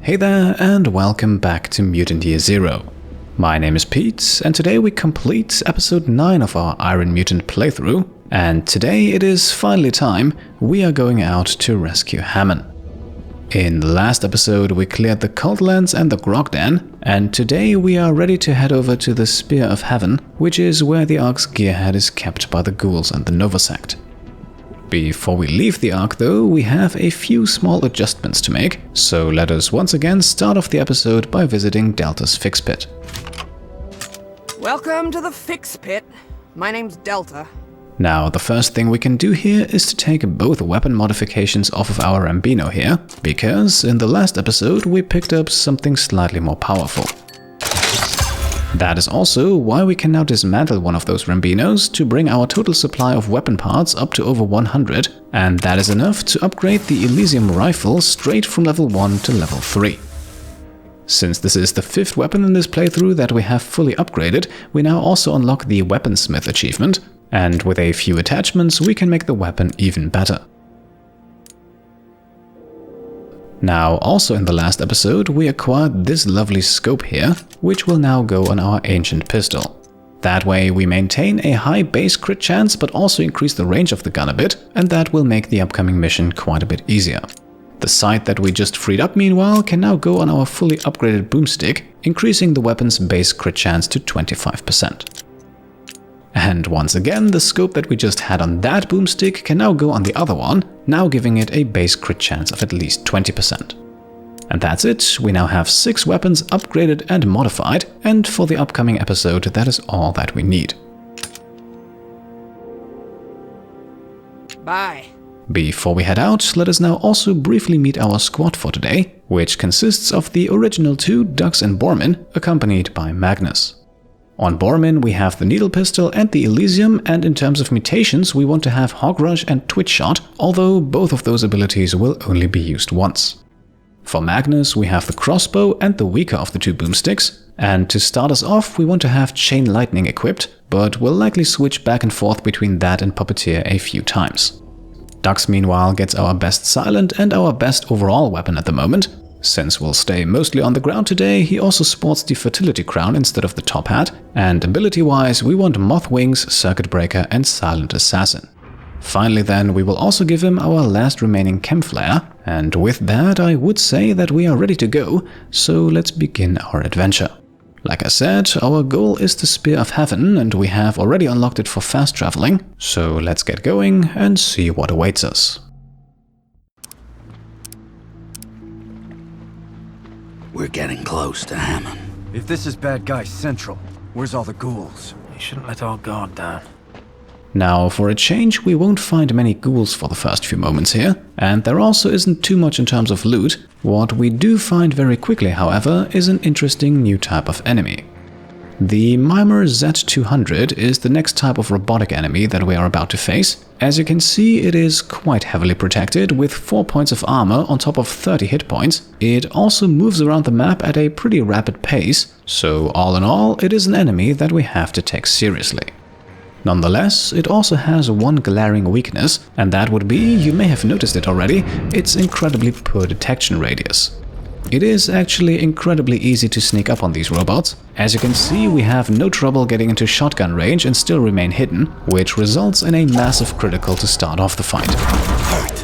Hey there and welcome back to Mutant Year Zero. My name is Pete and today we complete episode 9 of our Iron Mutant playthrough, and today it is finally time we are going out to rescue Hammon. In the last episode we cleared the Cult Lands and the Grog Den, and today we are ready to head over to the Spear of Heaven, which is where the Ark's gearhead is kept by the ghouls and the Nova Sect. Before we leave the Ark though, we have a few small adjustments to make, so let us once again start off the episode by visiting Delta's Fix Pit. Welcome to the Fix Pit. My name's Delta. Now, the first thing we can do here is to take both weapon modifications off of our Rambino here, because in the last episode we picked up something slightly more powerful. That is also why we can now dismantle one of those Rambinos to bring our total supply of weapon parts up to over 100, and that is enough to upgrade the Elysium rifle straight from level 1 to level 3. Since this is the 5th weapon in this playthrough that we have fully upgraded, we now also unlock the Weaponsmith achievement, and with a few attachments we can make the weapon even better. Now, also in the last episode, we acquired this lovely scope here, which will now go on our ancient pistol. That way we maintain a high base crit chance but also increase the range of the gun a bit, and that will make the upcoming mission quite a bit easier. The sight that we just freed up meanwhile can now go on our fully upgraded boomstick, increasing the weapon's base crit chance to 25%. And once again, the scope that we just had on that boomstick can now go on the other one, now giving it a base crit chance of at least 20%. And that's it, we now have 6 weapons upgraded and modified, and for the upcoming episode that is all that we need. Bye. Before we head out, let us now also briefly meet our squad for today, which consists of the original 2 Dux and Bormin, accompanied by Magnus. On Bormin we have the Needle Pistol and the Elysium, and in terms of mutations we want to have Hog Rush and Twitch Shot, although both of those abilities will only be used once. For Magnus we have the Crossbow and the weaker of the 2 boomsticks, and to start us off we want to have Chain Lightning equipped, but we'll likely switch back and forth between that and Puppeteer a few times. Dux meanwhile gets our best silent and our best overall weapon at the moment. Since we'll stay mostly on the ground today, he also sports the Fertility Crown instead of the top hat, and ability-wise we want Moth Wings, Circuit Breaker and Silent Assassin. Finally then, we will also give him our last remaining Chem Flare, and with that I would say that we are ready to go, so let's begin our adventure. Like I said, our goal is the Spear of Heaven, and we have already unlocked it for fast traveling, so let's get going and see what awaits us. We're getting close to Hammon. If this is Bad Guy Central, where's all the ghouls? You shouldn't let our guard down. Now, for a change, we won't find many ghouls for the first few moments here, and there also isn't too much in terms of loot. What we do find very quickly, however, is an interesting new type of enemy. The MIMIR Z200 is the next type of robotic enemy that we are about to face. As you can see, it is quite heavily protected with 4 points of armor on top of 30 hit points. It also moves around the map at a pretty rapid pace, so all in all, it is an enemy that we have to take seriously. Nonetheless, it also has one glaring weakness, and that would be, you may have noticed it already, its incredibly poor detection radius. It is actually incredibly easy to sneak up on these robots. As you can see, we have no trouble getting into shotgun range and still remain hidden, which results in a massive critical to start off the fight.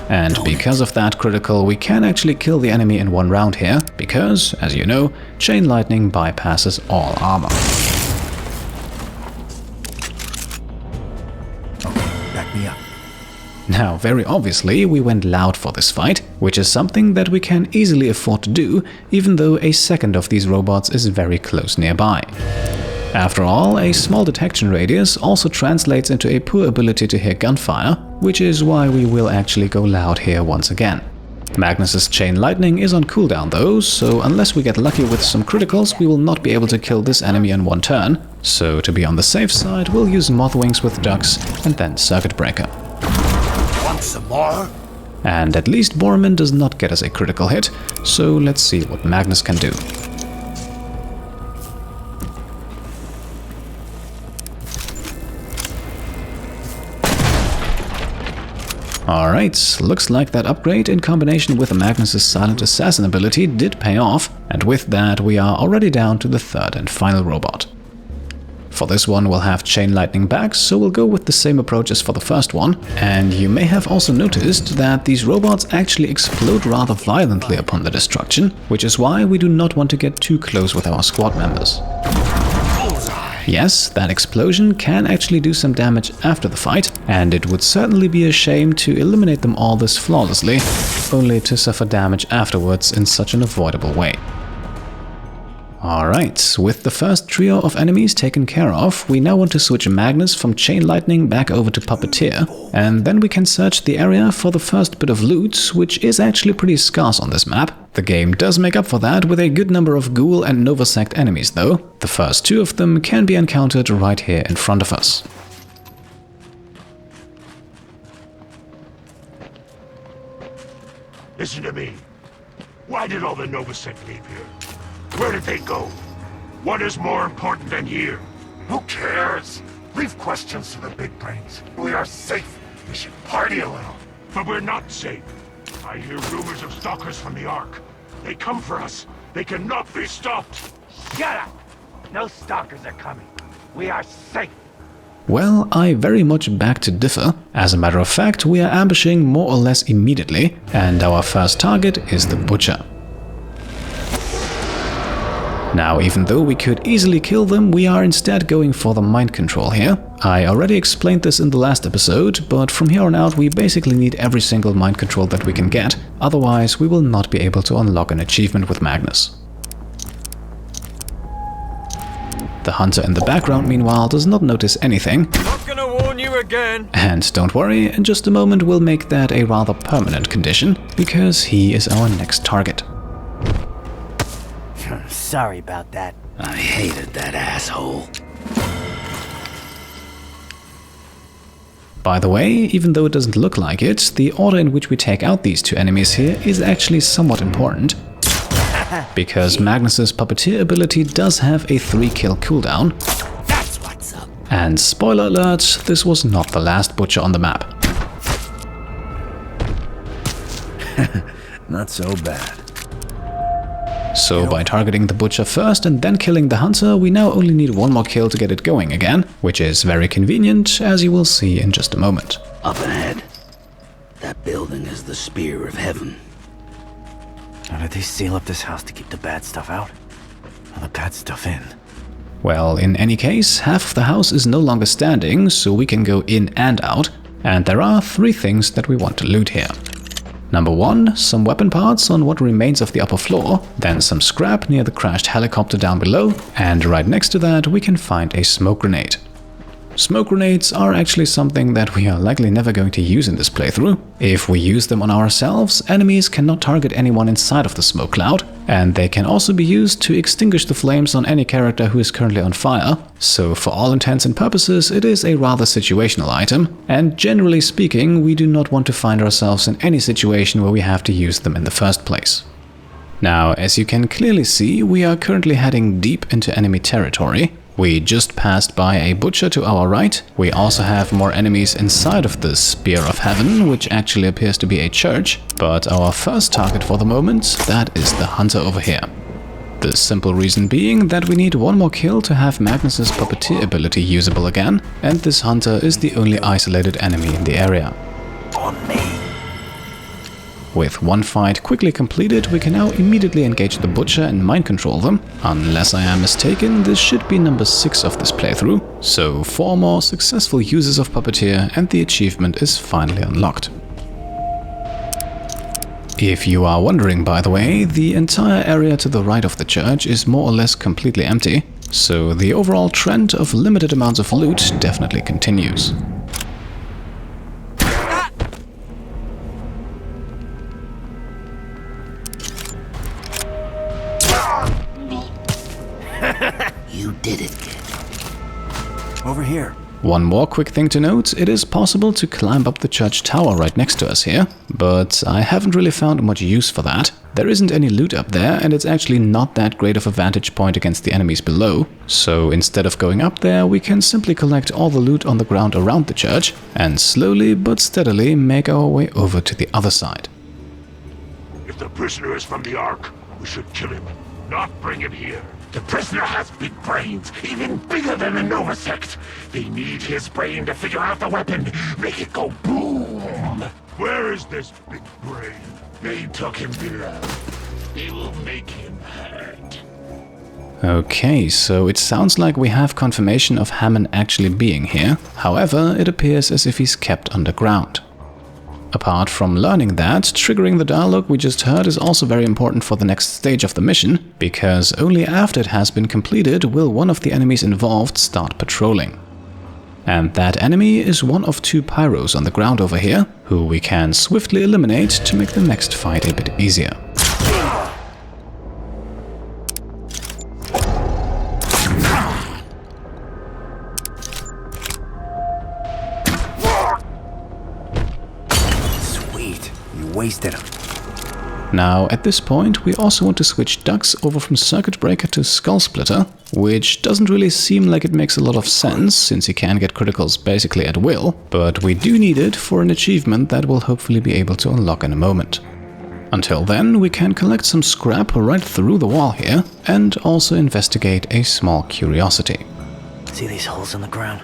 And because of that critical, we can actually kill the enemy in one round here, because, as you know, Chain Lightning bypasses all armor. Back me up. Now, very obviously, we went loud for this fight, which is something that we can easily afford to do, even though a second of these robots is very close nearby. After all, a small detection radius also translates into a poor ability to hear gunfire, which is why we will actually go loud here once again. Magnus's Chain Lightning is on cooldown though, so unless we get lucky with some criticals, we will not be able to kill this enemy in one turn. So to be on the safe side, we'll use Moth Wings with Dux and then Circuit Breaker. Want some more? And at least Bormin does not get us a critical hit, so let's see what Magnus can do. Alright, looks like that upgrade in combination with Magnus's Silent Assassin ability did pay off, and with that we are already down to the third and final robot. For this one we'll have chain lightning back, so we'll go with the same approach as for the first one, and you may have also noticed that these robots actually explode rather violently upon the destruction, which is why we do not want to get too close with our squad members. Yes, that explosion can actually do some damage after the fight, and it would certainly be a shame to eliminate them all this flawlessly, only to suffer damage afterwards in such an avoidable way. Alright, with the first trio of enemies taken care of, we now want to switch Magnus from Chain Lightning back over to Puppeteer, and then we can search the area for the first bit of loot, which is actually pretty scarce on this map. The game does make up for that with a good number of Ghoul and Novasect enemies though. The first two of them can be encountered right here in front of us. Listen to me. Why did all the Novasect leave here? Where did they go? What is more important than here? Who cares? Leave questions to the big brains. We are safe. We should party a little. But we're not safe. I hear rumors of stalkers from the Ark. They come for us. They cannot be stopped. Shut up! No stalkers are coming. We are safe. Well, I very much beg to differ. As a matter of fact, we are ambushing more or less immediately, and our first target is the Butcher. Now, even though we could easily kill them, we are instead going for the mind control here. I already explained this in the last episode, but from here on out we basically need every single mind control that we can get, otherwise we will not be able to unlock an achievement with Magnus. The hunter in the background, meanwhile, does not notice anything. Not gonna warn you again. And don't worry, in just a moment we'll make that a rather permanent condition, because he is our next target. Sorry about that. I hated that asshole. By the way, even though it doesn't look like it, the order in which we take out these two enemies here is actually somewhat important. Because Magnus's Puppeteer ability does have a 3-kill cooldown. That's what's up. And spoiler alert, this was not the last Butcher on the map. Not so bad. So by targeting the Butcher first and then killing the Hunter, we now only need one more kill to get it going again, which is very convenient, as you will see in just a moment. Up ahead. That building is the Spear of Heaven. Now, did they seal up this house to keep the bad stuff out? Or the bad stuff in? Well, in any case, half of the house is no longer standing, so we can go in and out, and there are 3 things that we want to loot here. Number 1, some weapon parts on what remains of the upper floor, then some scrap near the crashed helicopter down below, and right next to that we can find a smoke grenade. Smoke grenades are actually something that we are likely never going to use in this playthrough. If we use them on ourselves, enemies cannot target anyone inside of the smoke cloud, and they can also be used to extinguish the flames on any character who is currently on fire. So for all intents and purposes, it is a rather situational item, and generally speaking, we do not want to find ourselves in any situation where we have to use them in the first place. Now, as you can clearly see, we are currently heading deep into enemy territory. We just passed by a Butcher to our right. We also have more enemies inside of the Spear of Heaven, which actually appears to be a church. But our first target for the moment, that is the Hunter over here. The simple reason being that we need one more kill to have Magnus's Puppeteer ability usable again, and this Hunter is the only isolated enemy in the area. On me. With one fight quickly completed, we can now immediately engage the Butcher and mind control them. Unless I am mistaken, this should be number 6 of this playthrough, so 4 more successful uses of Puppeteer and the achievement is finally unlocked. If you are wondering, by the way, the entire area to the right of the church is more or less completely empty, so the overall trend of limited amounts of loot definitely continues. You did it, kid. Over here. One more quick thing to note, it is possible to climb up the church tower right next to us here, but I haven't really found much use for that. There isn't any loot up there, and it's actually not that great of a vantage point against the enemies below, so instead of going up there, we can simply collect all the loot on the ground around the church, and slowly but steadily make our way over to the other side. If the prisoner is from the Ark, we should kill him, not bring him here. The prisoner has big brains, even bigger than the Nova Sect. They need his brain to figure out the weapon, make it go boom. Where is this big brain? They took him below. They will make him hurt. Okay, so it sounds like we have confirmation of Hammon actually being here. However, it appears as if he's kept underground. Apart from learning that, triggering the dialogue we just heard is also very important for the next stage of the mission, because only after it has been completed will one of the enemies involved start patrolling. And that enemy is one of 2 pyros on the ground over here, who we can swiftly eliminate to make the next fight a bit easier. Wasted him. Now, at this point, we also want to switch ducks over from Circuit Breaker to Skull Splitter, which doesn't really seem like it makes a lot of sense, since he can get criticals basically at will, but we do need it for an achievement that we'll hopefully be able to unlock in a moment. Until then, we can collect some scrap right through the wall here, and also investigate a small curiosity. See these holes in the ground?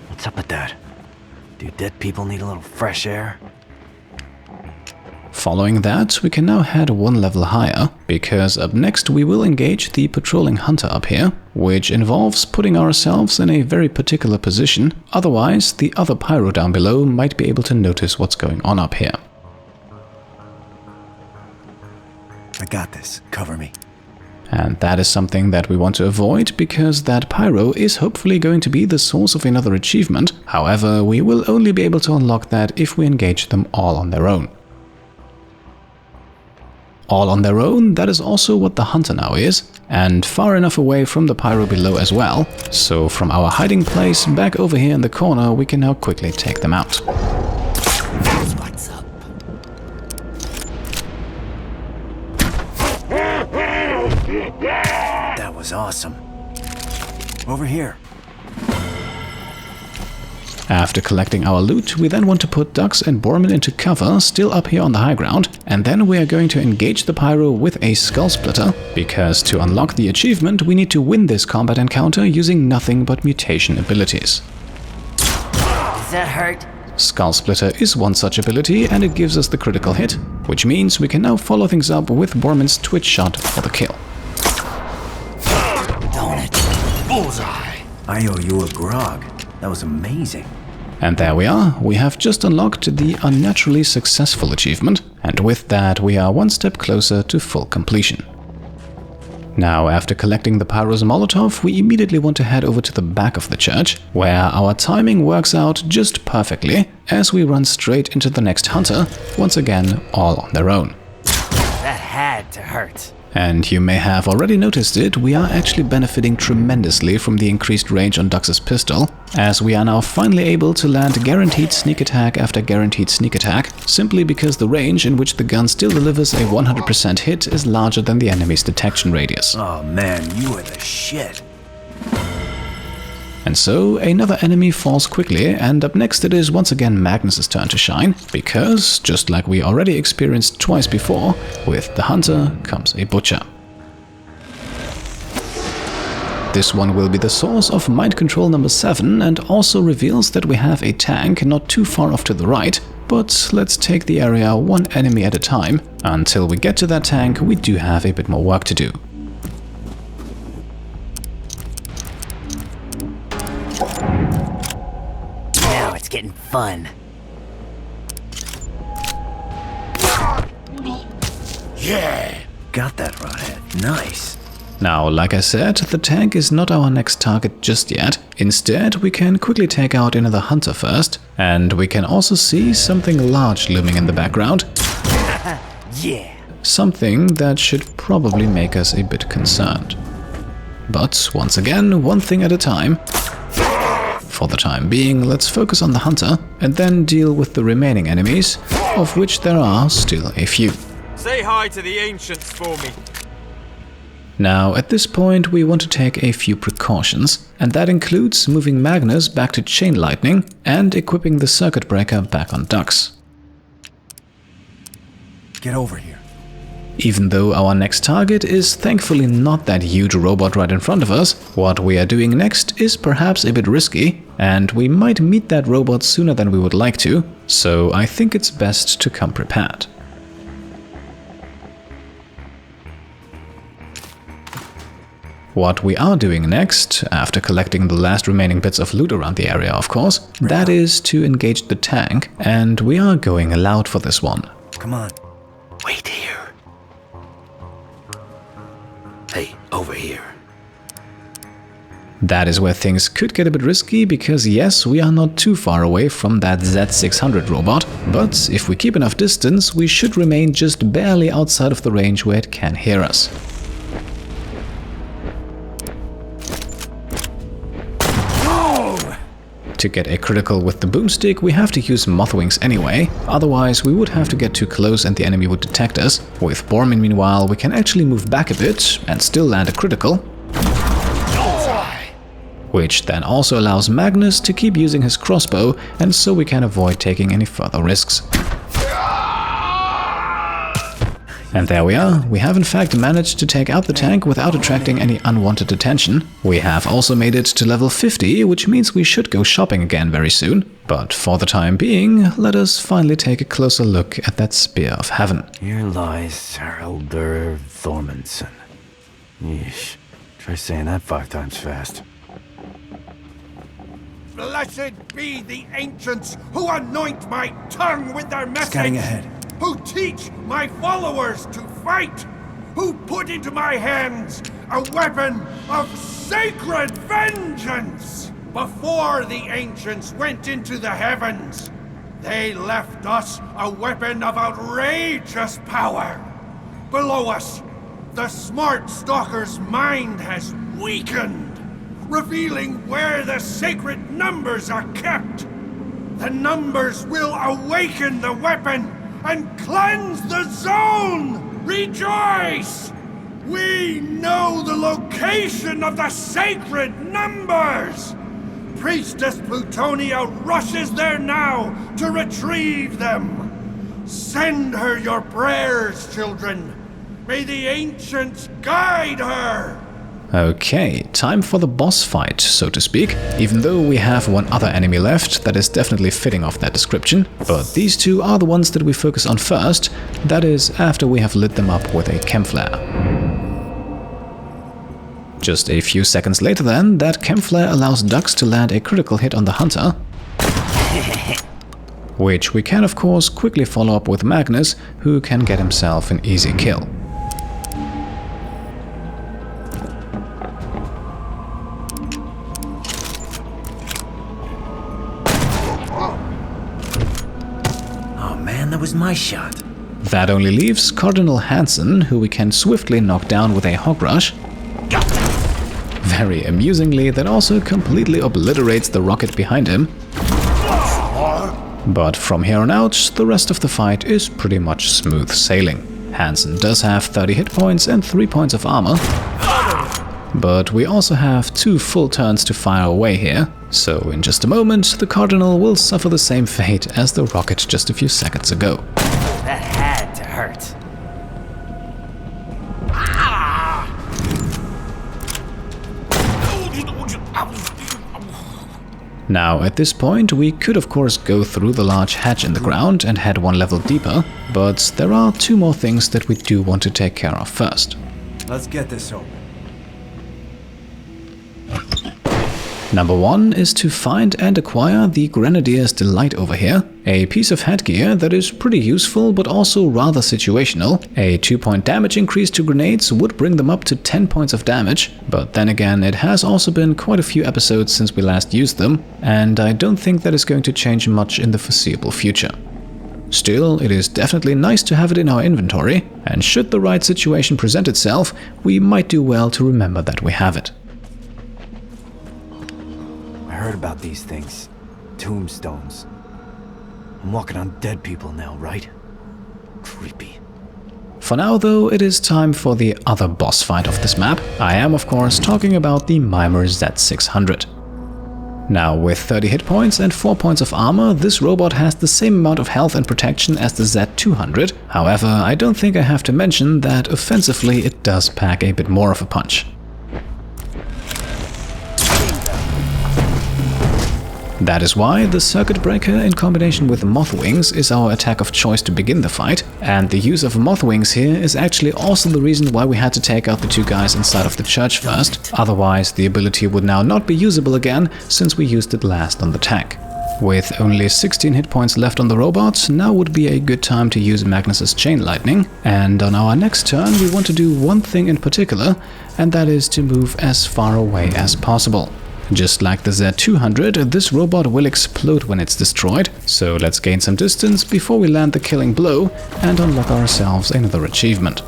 What's up with that? Do dead people need a little fresh air? Following that, we can now head 1 level higher, because up next we will engage the patrolling hunter up here, which involves putting ourselves in a very particular position, otherwise the other pyro down below might be able to notice what's going on up here. I got this. Cover me. And that is something that we want to avoid, because that pyro is hopefully going to be the source of another achievement. However, we will only be able to unlock that if we engage them all on their own. All on their own, that is also what the hunter now is, and far enough away from the pyro below as well, so from our hiding place back over here in the corner we can now quickly take them out. That's what's up. That was awesome. Over here. After collecting our loot, we then want to put Dux and Borman into cover, still up here on the high ground, and then we are going to engage the pyro with a Skull Splitter, because to unlock the achievement we need to win this combat encounter using nothing but mutation abilities. Does that hurt? Skull Splitter is one such ability, and it gives us the critical hit, which means we can now follow things up with Borman's Twitch shot for the kill. Don't it? Bullseye! I owe you a grog. That was amazing. And there we are, we have just unlocked the Unnaturally Successful achievement, and with that we are 1 step closer to full completion. Now, after collecting the pyro's Molotov, we immediately want to head over to the back of the church, where our timing works out just perfectly, as we run straight into the next hunter, once again all on their own. That had to hurt. And you may have already noticed it, we are actually benefiting tremendously from the increased range on Dux's pistol, as we are now finally able to land guaranteed sneak attack after guaranteed sneak attack, simply because the range in which the gun still delivers a 100% hit is larger than the enemy's detection radius. Oh man, you are the shit. And so, another enemy falls quickly, and up next it is once again Magnus's turn to shine, because, just like we already experienced twice before, with the hunter comes a butcher. This one will be the source of mind control number 7, and also reveals that we have a tank not too far off to the right, but let's take the area 1 enemy at a time. Until we get to that tank, we do have a bit more work to do. Now it's getting fun. Yeah! Got that, Rodhead. Nice. Now, like I said, the tank is not our next target just yet. Instead, we can quickly take out another hunter first, and we can also see something large looming in the background. Yeah. Something that should probably make us a bit concerned. But once again, one thing at a time. For the time being, let's focus on the hunter and then deal with the remaining enemies, of which there are still a few. Say hi to the ancients for me. Now, at this point, we want to take a few precautions, and that includes moving Magnus back to Chain Lightning and equipping the Circuit Breaker back on Dux. Get over here. Even though our next target is thankfully not that huge robot right in front of us, what we are doing next is perhaps a bit risky, and we might meet that robot sooner than we would like to, so I think it's best to come prepared. What we are doing next, after collecting the last remaining bits of loot around the area of course, that is to engage the tank, and we are going loud for this one. Come on. Wait here. Hey, over here. That is where things could get a bit risky, because yes, we are not too far away from that Z600 robot, but if we keep enough distance, we should remain just barely outside of the range where it can hear us. To get a critical with the boomstick, we have to use Mothwings anyway, otherwise we would have to get too close and the enemy would detect us. With Bormin, meanwhile, we can actually move back a bit and still land a critical, which then also allows Magnus to keep using his crossbow, and so we can avoid taking any further risks. And there we are, we have in fact managed to take out the tank without attracting any unwanted attention. We have also made it to level 50, which means we should go shopping again very soon. But for the time being, let us finally take a closer look at that Spear of Heaven. Here lies Haraldur Thormundson. Yeesh. Try saying that 5 times fast. Blessed be the ancients who anoint my tongue with their message. Scanning ahead. Who teach my followers to fight, who put into my hands a weapon of sacred vengeance. Before the ancients went into the heavens, they left us a weapon of outrageous power. Below us, the smart stalker's mind has weakened, revealing where the sacred numbers are kept. The numbers will awaken the weapon and cleanse the zone! Rejoice! We know the location of the sacred numbers! Priestess Plutonia rushes there now to retrieve them. Send her your prayers, children. May the ancients guide her! Okay, time for the boss fight, so to speak, even though we have one other enemy left that is definitely fitting off that description. But these two are the ones that we focus on first, that is after we have lit them up with a chem flare. Just a few seconds later then, that chem flare allows Dux to land a critical hit on the hunter, which we can of course quickly follow up with Magnus, who can get himself an easy kill. That was my shot. That only leaves Cardinal Hansen, who we can swiftly knock down with a hog rush. Very amusingly, that also completely obliterates the rocket behind him. But from here on out, the rest of the fight is pretty much smooth sailing. Hansen does have 30 hit points and 3 points of armor, but we also have 2 full turns to fire away here, so in just a moment the Cardinal will suffer the same fate as the rocket just a few seconds ago. That had to hurt. Now at this point we could of course go through the large hatch in the ground and head 1 level deeper, but there are 2 more things that we do want to take care of first. Let's get this over. Number 1 is to find and acquire the Grenadier's Delight over here, a piece of headgear that is pretty useful but also rather situational. A 2-point damage increase to grenades would bring them up to 10 points of damage, but then again it has also been quite a few episodes since we last used them, and I don't think that is going to change much in the foreseeable future. Still, it is definitely nice to have it in our inventory, and should the right situation present itself, we might do well to remember that we have it. I heard about these things. Tombstones. I'm walking on dead people now, right? Creepy. For now though, it is time for the other boss fight of this map. I am of course talking about the MIMIR Z600. Now, with 30 hit points and 4 points of armor, this robot has the same amount of health and protection as the Z200. However, I don't think I have to mention that offensively it does pack a bit more of a punch. That is why the Circuit Breaker in combination with Moth Wings is our attack of choice to begin the fight, and the use of Moth Wings here is actually also the reason why we had to take out the two guys inside of the church first, otherwise the ability would now not be usable again since we used it last on the tank. With only 16 hit points left on the robot, now would be a good time to use Magnus's Chain Lightning, and on our next turn we want to do one thing in particular, and that is to move as far away as possible. Just like the Z200, this robot will explode when it's destroyed, so let's gain some distance before we land the killing blow and unlock ourselves another achievement.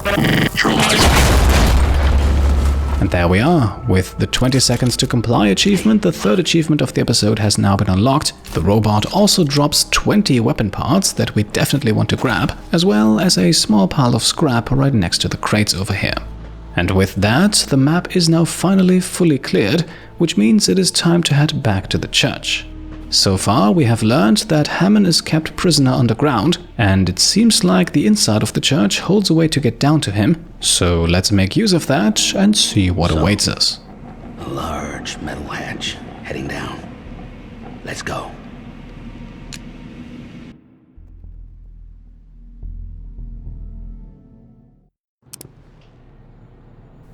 And there we are. With the 20 seconds to comply achievement, the third achievement of the episode has now been unlocked. The robot also drops 20 weapon parts that we definitely want to grab, as well as a small pile of scrap right next to the crates over here. And with that, the map is now finally fully cleared, which means it is time to head back to the church. So far, we have learned that Hammon is kept prisoner underground, and it seems like the inside of the church holds a way to get down to him. So let's make use of that and see what awaits us. A large metal hatch heading down. Let's go.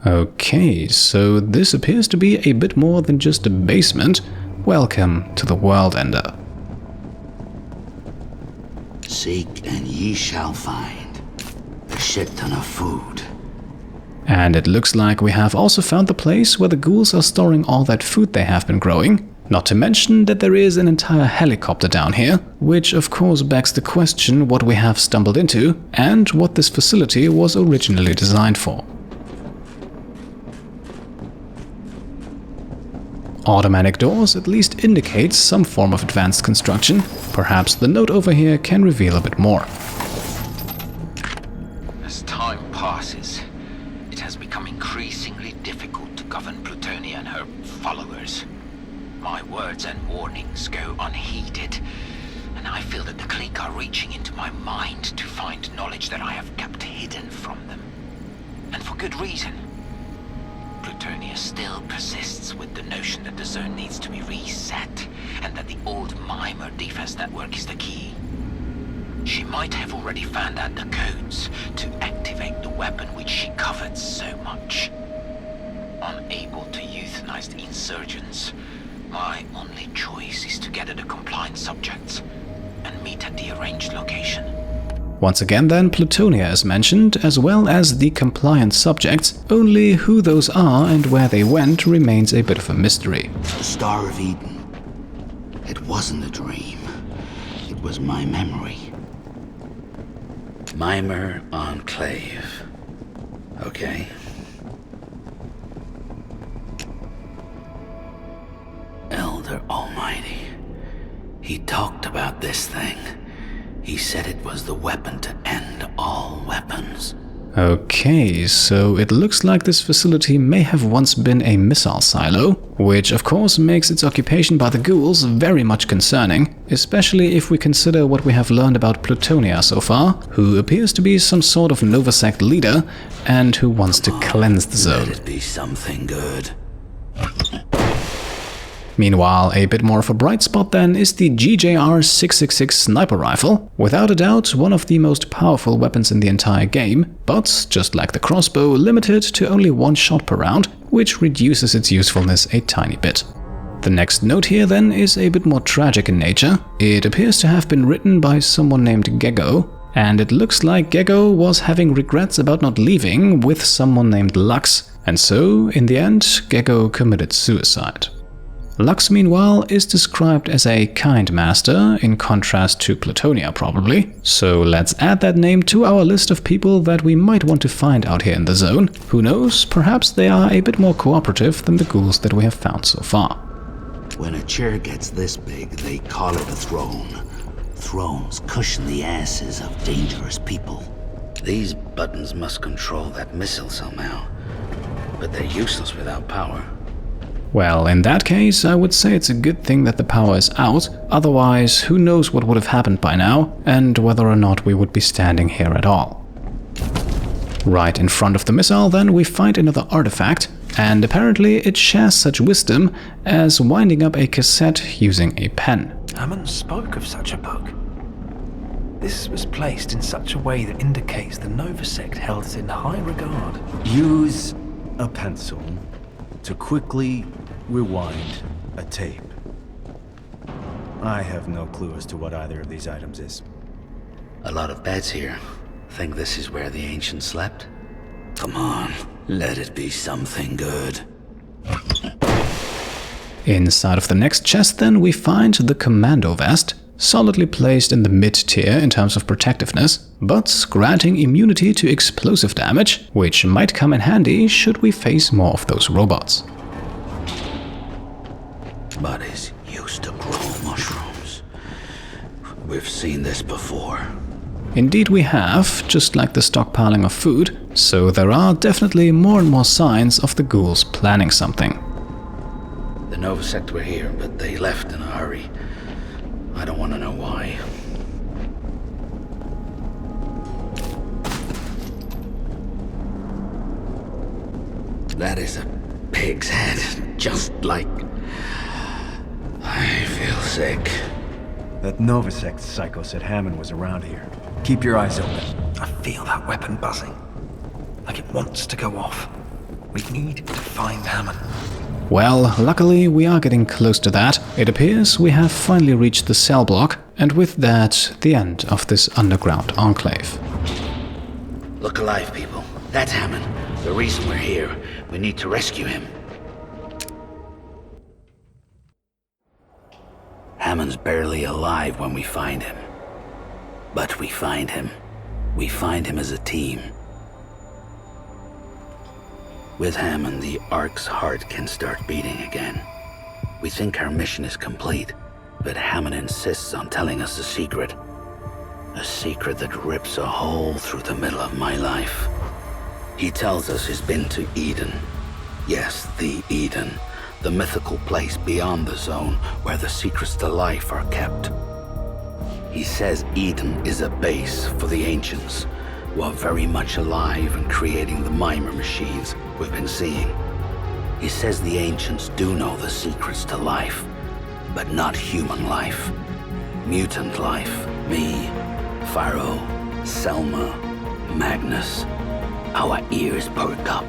Okay, so this appears to be a bit more than just a basement. Welcome to the World Ender. Seek and ye shall find. A shit ton of food. And it looks like we have also found the place where the ghouls are storing all that food they have been growing. Not to mention that there is an entire helicopter down here, which of course begs the question what we have stumbled into and what this facility was originally designed for. Automatic doors at least indicate some form of advanced construction. Perhaps the note over here can reveal a bit more. As time passes, it has become increasingly difficult to govern Plutonia and her followers. My words and warnings go unheeded, and I feel that the clique are reaching into my mind to find knowledge that I have kept hidden from them. And for good reason. Plutonia still persists with the notion that the zone needs to be reset, and that the old MIMIR defense network is the key. She might have already found out the codes to activate the weapon which she covered so much. Unable to euthanize the insurgents, my only choice is to gather the compliant subjects and meet at the arranged location. Once again then, Plutonia is mentioned, as well as the compliant subjects, only who those are and where they went remains a bit of a mystery. The Star of Eden. It wasn't a dream. It was my memory. MIMIR Enclave. Okay. Elder Almighty. He talked about this thing. He said it was the weapon to end all weapons. Okay, so it looks like this facility may have once been a missile silo, which of course makes its occupation by the ghouls very much concerning, especially if we consider what we have learned about Plutonia so far, who appears to be some sort of Novasect leader and who wants to cleanse the zone. Let it be something good. Meanwhile, a bit more of a bright spot then is the GJR 666 sniper rifle, without a doubt one of the most powerful weapons in the entire game, but, just like the crossbow, limited to only one shot per round, which reduces its usefulness a tiny bit. The next note here then is a bit more tragic in nature. It appears to have been written by someone named Gecko, and it looks like Gecko was having regrets about not leaving with someone named Lux, and so, in the end, Gecko committed suicide. Lux, meanwhile, is described as a kind master, in contrast to Plutonia probably, so let's add that name to our list of people that we might want to find out here in the zone. Who knows, perhaps they are a bit more cooperative than the ghouls that we have found so far. When a chair gets this big, they call it a throne. Thrones cushion the asses of dangerous people. These buttons must control that missile somehow, but they're useless without power. Well, in that case, I would say it's a good thing that the power is out, otherwise who knows what would have happened by now, and whether or not we would be standing here at all. Right in front of the missile, then, we find another artifact, and apparently it shares such wisdom as winding up a cassette using a pen. Hammon spoke of such a book. This was placed in such a way that indicates the Nova Sect held it in high regard. Use a pencil to quickly rewind a tape. I have no clue as to what either of these items is. A lot of beds here. Think this is where the ancients slept? Come on, let it be something good. Inside of the next chest, then, we find the commando vest, solidly placed in the mid-tier in terms of protectiveness, but granting immunity to explosive damage, which might come in handy should we face more of those robots. Bodies used to grow mushrooms. We've seen this before. Indeed we have, just like the stockpiling of food, so there are definitely more and more signs of the ghouls planning something. The Nova Sect were here, but they left in a hurry. I don't want to know why. That is a pig's head, just like... I feel sick. That Nova Sect psycho said Hammon was around here. Keep your eyes open. I feel that weapon buzzing, like it wants to go off. We need to find Hammon. Well, luckily we are getting close to that. It appears we have finally reached the cell block, and with that, the end of this underground enclave. Look alive, people. That's Hammon. The reason we're here. We need to rescue him. Hammon's barely alive when we find him. But we find him. We find him as a team. With Hammon, the Ark's heart can start beating again. We think our mission is complete, but Hammon insists on telling us a secret. A secret that rips a hole through the middle of my life. He tells us he's been to Eden. Yes, the Eden. The mythical place beyond the zone where the secrets to life are kept. He says Eden is a base for the ancients, who are very much alive and creating the MIMIR machines we've been seeing. He says the ancients do know the secrets to life, but not human life. Mutant life. Me, Pharaoh, Selma, Magnus. Our ears perk up.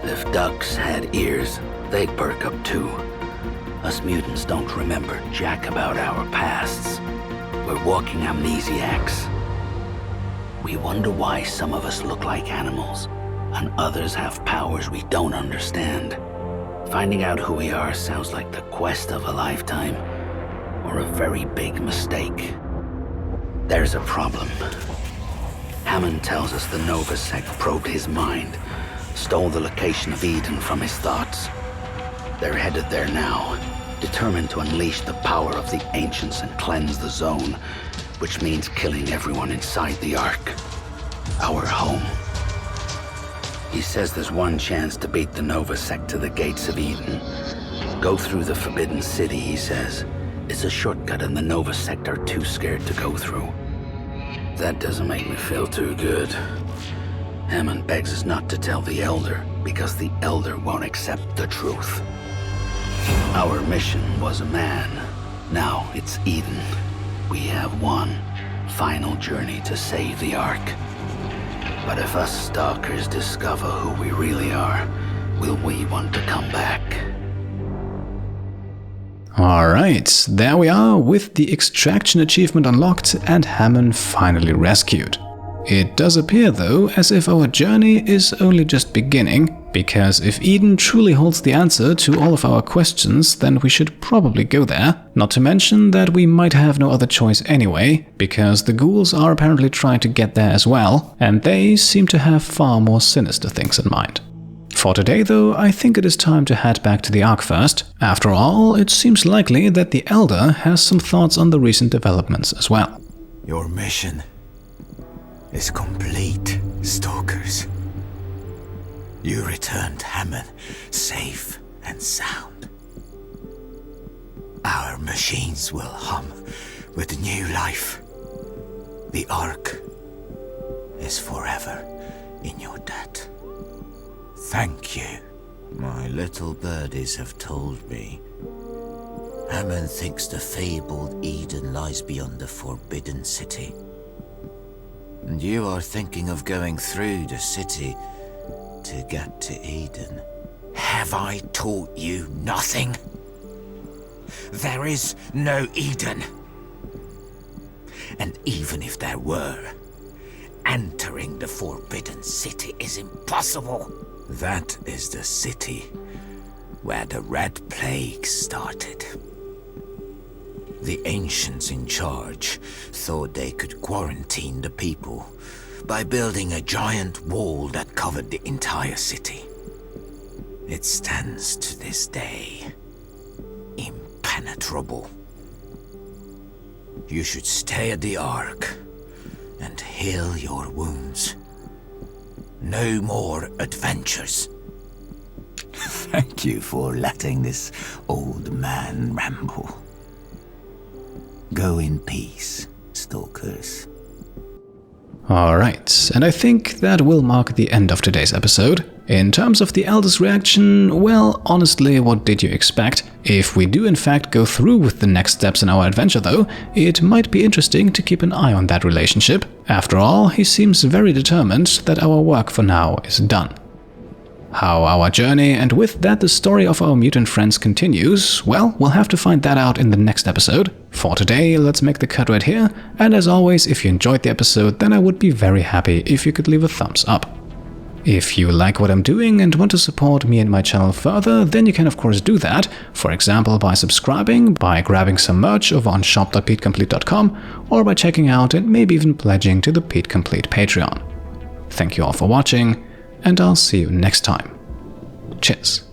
If ducks had ears, they'd perk up too. Us mutants don't remember jack about our pasts. We're walking amnesiacs. We wonder why some of us look like animals, and others have powers we don't understand. Finding out who we are sounds like the quest of a lifetime, or a very big mistake. There's a problem. Hammon tells us the Nova Sect probed his mind, stole the location of Eden from his thoughts. They're headed there now, determined to unleash the power of the ancients and cleanse the zone, which means killing everyone inside the Ark. Our home. He says there's one chance to beat the Nova Sect to the gates of Eden. Go through the Forbidden City, he says. It's a shortcut and the Nova Sect are too scared to go through. That doesn't make me feel too good. Hammon begs us not to tell the Elder, because the Elder won't accept the truth. Our mission was a man. Now it's Eden. We have one final journey to save the Ark. But if us stalkers discover who we really are, will we want to come back? Alright, there we are with the extraction achievement unlocked and Hammon finally rescued. It does appear though as if our journey is only just beginning, because if Eden truly holds the answer to all of our questions, then we should probably go there. Not to mention that we might have no other choice anyway, because the ghouls are apparently trying to get there as well, and they seem to have far more sinister things in mind. For today though, I think it is time to head back to the Ark first. After all, it seems likely that the Elder has some thoughts on the recent developments as well. Your mission is complete, Stalkers. You returned Hammon safe and sound. Our machines will hum with new life. The Ark is forever in your debt. Thank you. My little birdies have told me. Hammon thinks the fabled Eden lies beyond the Forbidden City. And you are thinking of going through the city to get to Eden. Have I taught you nothing? There is no Eden. And even if there were, entering the Forbidden City is impossible. That is the city where the Red Plague started. The ancients in charge thought they could quarantine the people by building a giant wall that covered the entire city. It stands to this day, impenetrable. You should stay at the Ark and heal your wounds. No more adventures. Thank you for letting this old man ramble. Go in peace, Stalkers. Alright, and I think that will mark the end of today's episode. In terms of the Elder's reaction, well, honestly, what did you expect? If we do in fact go through with the next steps in our adventure though, it might be interesting to keep an eye on that relationship. After all, he seems very determined that our work for now is done. How our journey and with that the story of our mutant friends continues, well, we'll have to find that out in the next episode. For today, let's make the cut right here, and as always, if you enjoyed the episode, then I would be very happy if you could leave a thumbs up. If you like what I'm doing and want to support me and my channel further, then you can of course do that, for example by subscribing, by grabbing some merch over on shop.petecomplete.com, or by checking out and maybe even pledging to the Pete Complete Patreon. Thank you all for watching, and I'll see you next time. Cheers.